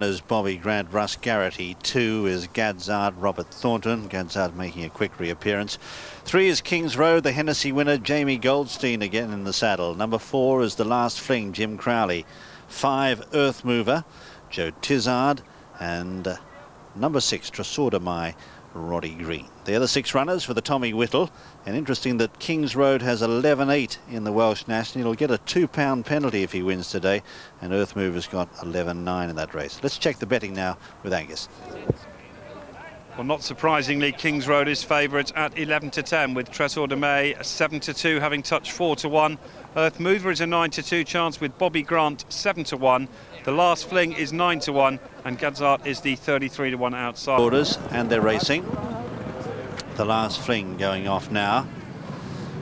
Is Bobby Grant, Russ Garritty. 2 is Gadzard, Robert Thornton. Gadzard making a quick reappearance. 3 is King's Road, the Hennessy winner, Jamie Goldstein again in the saddle. Number 4 is The Last Fling, Jim Crowley. 5, Earth Mover, Joe Tizard. And number 6, Tresor Mai, Roddy Green. The other 6 runners for the Tommy Whittle. And interesting that King's Road has 11.8 in the Welsh National. He'll get a £2 penalty if he wins today. And Earth Mover's got 11.9 in that race. Let's check the betting now with Angus. Well, not surprisingly, King's Road is favourite at 11-10, with Tresor de May 7-2, having touched 4-1. Earth Mover is a 9-2 chance, with Bobby Grant 7-1. The Last Fling is 9-1, and Gadzard is the 33-1 outside. Orders, and they're racing. The Last Fling going off now.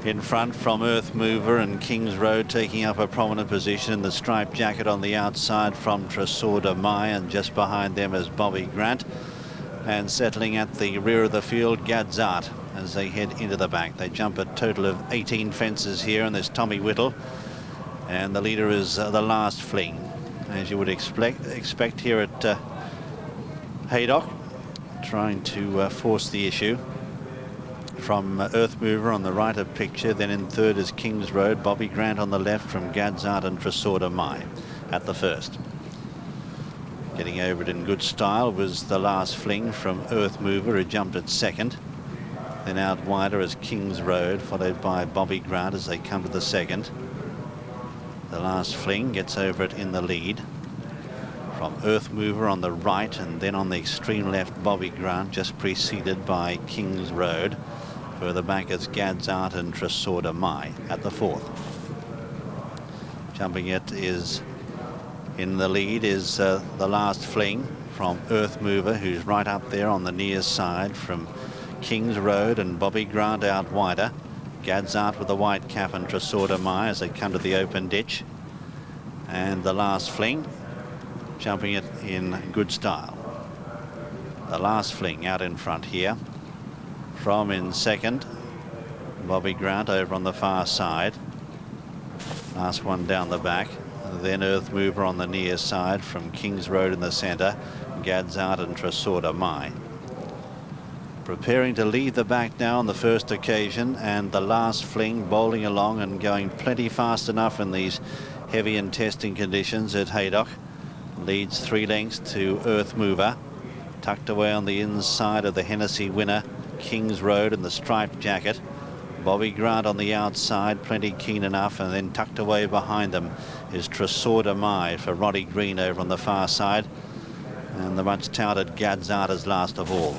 In front from Earth Mover, and King's Road taking up a prominent position in the striped jacket on the outside from Tresor de Mai, and just behind them is Bobby Grant. And settling at the rear of the field, Gadzard, as they head into the back. They jump a total of 18 fences here, and there's Tommy Whittle. And the leader is The Last Fling, as you would expect here at Haydock, trying to force the issue. From Earth Mover on the right of picture, then in third is King's Road, Bobby Grant on the left from Gadzard and Tresor de Mai at the first. Getting over it in good style was The Last Fling from Earth Mover, who jumped at second. Then out wider is King's Road, followed by Bobby Grant as they come to the second. The Last Fling gets over it in the lead. From Earth Mover on the right, and then on the extreme left, Bobby Grant, just preceded by King's Road. Further back is Gadzard and Tresor de Mai at the fourth. Jumping it is in the lead is The Last Fling from Earth Mover, who's right up there on the near side from King's Road, and Bobby Grant out wider. Gadzard with the white cap and Tresor de Mai as they come to the open ditch. And The Last Fling jumping it in good style. The Last Fling out in front here. From in second, Bobby Grant over on the far side. Last one down the back. Then Earth Mover on the near side from King's Road in the centre. Gadzard and Tresor de Mai. Preparing to leave the back now on the first occasion, and The Last Fling bowling along and going plenty fast enough in these heavy and testing conditions at Haydock. Leads 3 lengths to Earth Mover. Tucked away on the inside of the Hennessy winner, King's Road in the striped jacket. Bobby Grant on the outside, plenty keen enough, and then tucked away behind them is Tresor de Mai for Roddy Green over on the far side. And the much touted Gadzard is last of all,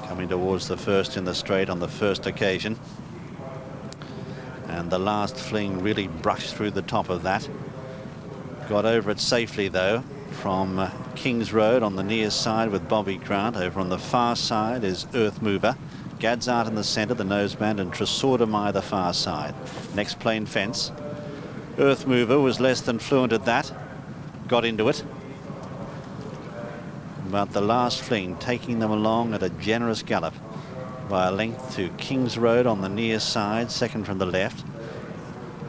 coming towards the first in the straight on the first occasion. And The Last Fling really brushed through the top of that. Got over it safely though from King's Road on the near side with Bobby Grant. Over on the far side is Earth Mover. Gadzard in the centre, the noseband, and Tresor de Mai the far side. Next plain fence. Earth Mover was less than fluent at that. Got into it. But The Last Fling taking them along at a generous gallop by a length to King's Road on the near side, second from the left.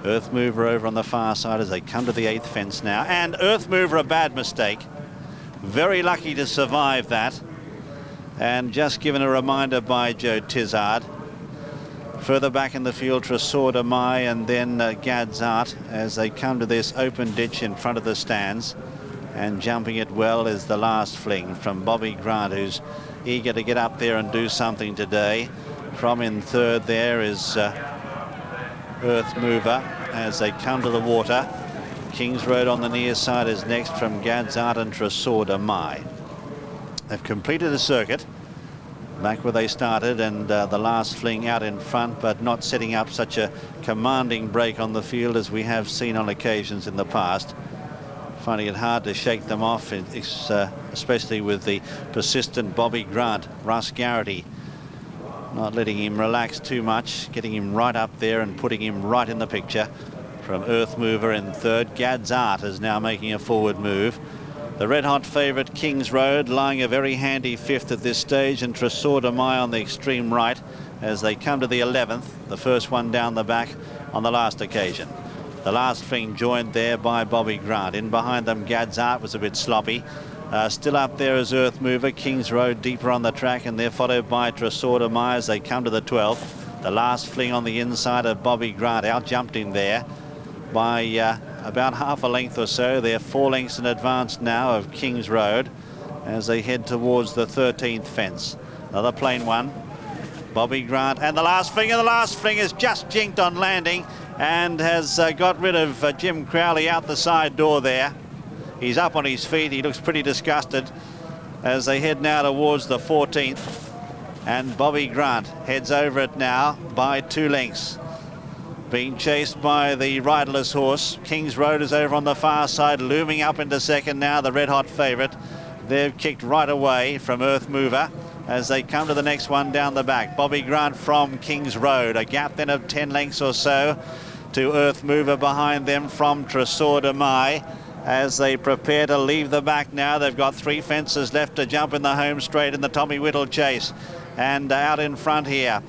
Earth Mover over on the far side as they come to the 8th fence now. And Earth Mover, a bad mistake. Very lucky to survive that. And just given a reminder by Joe Tizard. Further back in the field, Tresor de Mai, and then Gadzard as they come to this open ditch in front of the stands. And jumping it well is The Last Fling from Bobby Grant, who's eager to get up there and do something today. From in third there is Earth Mover as they come to the water. King's Road on the near side is next from Gadzard and Tresor de Mai. They've completed a circuit back where they started, and The Last Fling out in front, but not setting up such a commanding break on the field as we have seen on occasions in the past. Finding it hard to shake them off, especially with the persistent Bobby Grant. Russ Garritty not letting him relax too much, getting him right up there and putting him right in the picture. From Earth Mover in third, Gadzard is now making a forward move. The red-hot favourite King's Road lying a very handy 5th at this stage, and Tresor de Mai on the extreme right as they come to the 11th, the first one down the back on the last occasion. The Last Fling joined there by Bobby Grant. In behind them, Gadzard was a bit sloppy. Still up there is Earth Mover. King's Road deeper on the track, and they're followed by Tresor Myers. They come to the 12th. The last fling on the inside of Bobby Grant. Out jumped him there by about half a length or so. They're 4 lengths in advance now of King's Road as they head towards the 13th fence. Another plain one. Bobby Grant, and the last fling is just jinked on landing and has got rid of Jim Crowley out the side door there. He's up on his feet. He looks pretty disgusted as they head now towards the 14th. And Bobby Grant heads over it now by 2 lengths. Being chased by the riderless horse. King's Road is over on the far side, looming up into second now, the red-hot favourite. They've kicked right away from Earth Mover as they come to the next one down the back. Bobby Grant from King's Road. A gap then of 10 lengths or so to Earth Mover behind them from Tresor de Mai. As they prepare to leave the back now, they've got 3 fences left to jump in the home straight in the Tommy Whittle chase. And out in front here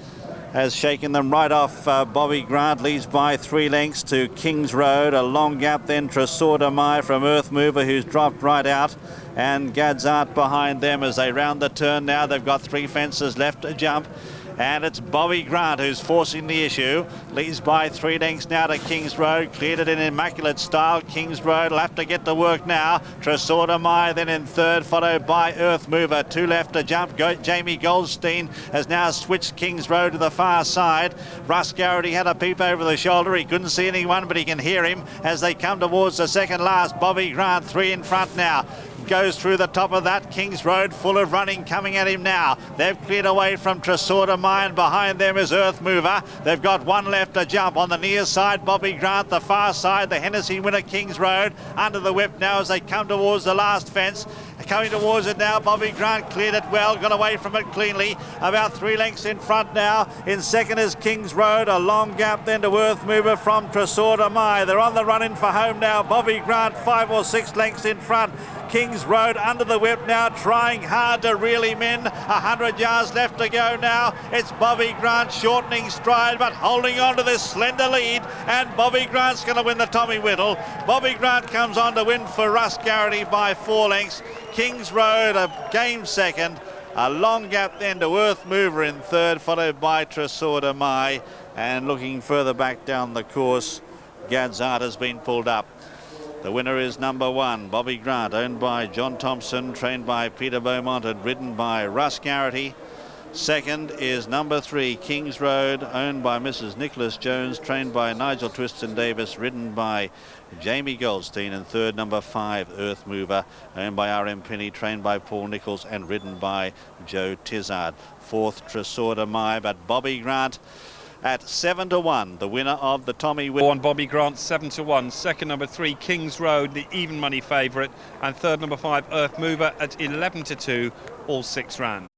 has shaken them right off. Bobby Grant leads by 3 lengths to King's Road. A long gap then Tresor de Mai from Earth Mover, who's dropped right out. And Gadzart behind them as they round the turn now. They've got 3 fences left to jump. And it's Bobby Grant who's forcing the issue. Leads by 3 lengths now to King's Road. Cleared it in immaculate style. King's Road will have to get to work now. Tresor de Mai then in third, followed by Earth Mover. 2 left to jump. Jamie Goldstein has now switched King's Road to the far side. Russ Garritty had a peep over the shoulder. He couldn't see anyone, but he can hear him as they come towards the second last. Bobby Grant 3 in front now. Goes through the top of that. King's Road full of running coming at him now. They've cleared away from Tresor de Mai, and behind them is Earth Mover. They've got 1 left to jump. On the near side, Bobby Grant. The far side, the Hennessy winner, King's Road. Under the whip now as they come towards the last fence. Coming towards it now, Bobby Grant cleared it well, got away from it cleanly. About 3 lengths in front now. In second is King's Road. A long gap then to Earth Mover from Tresor de Mai. They're on the run in for home now. Bobby Grant 5 or 6 lengths in front. King's Road under the whip now, trying hard to reel him in. 100 yards left to go now. It's Bobby Grant shortening stride, but holding on to this slender lead. And Bobby Grant's going to win the Tommy Whittle. Bobby Grant comes on to win for Russ Garritty by 4 lengths. King's Road a game second. A long gap then to Earth Mover in third, followed by Tresor de Mai. And looking further back down the course, Gadzart has been pulled up. The winner is number 1, Bobby Grant, owned by John Thompson, trained by Peter Beaumont and ridden by Russ Garritty. Second is number 3, King's Road, owned by Mrs. Nicholas Jones, trained by Nigel Twiston Davis, ridden by Jamie Goldstein. And third, number 5, Earth Mover, owned by R.M. Penny, trained by Paul Nichols and ridden by Joe Tizard. Fourth, Tresor de Mai, but Bobby Grant at 7-1, the winner of the Tommy Whittle. Bobby Grant 7-1. Second, number 3, King's Road, the even money favourite, and third, number 5, Earth Mover at 11-2. All 6 ran.